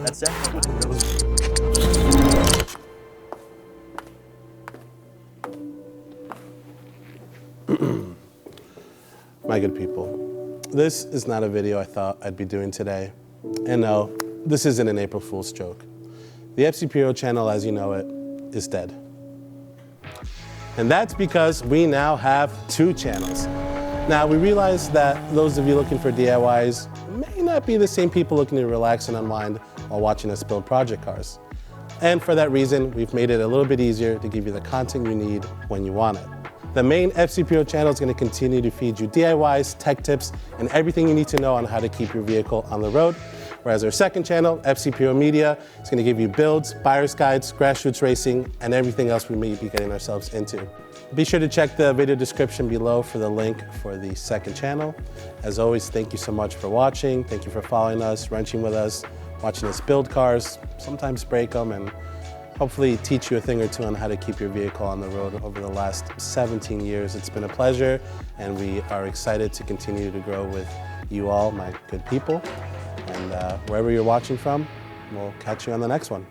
That's it. My good people, this is not a video I thought I'd be doing today. And no, this isn't an April Fool's joke. The FCPO channel, as you know it, is dead. And that's because we now have 2 channels. Now, we realize that those of you looking for DIYs may not be the same people looking to relax and unwind while watching us build project cars. And for that reason, we've made it a little bit easier to give you the content you need when you want it. The main FCPO channel is going to continue to feed you DIYs, tech tips, and everything you need to know on how to keep your vehicle on the road. Whereas our second channel, FCPO Media, is going to give you builds, buyer's guides, grassroots racing, and everything else we may be getting ourselves into. Be sure to check the video description below for the link for the second channel. As always, thank you so much for watching. Thank you for following us, wrenching with us, watching us build cars, sometimes break them, and hopefully teach you a thing or two on how to keep your vehicle on the road over the last 17 years. It's been a pleasure, and we are excited to continue to grow with you all, my good people. And wherever you're watching from, we'll catch you on the next one.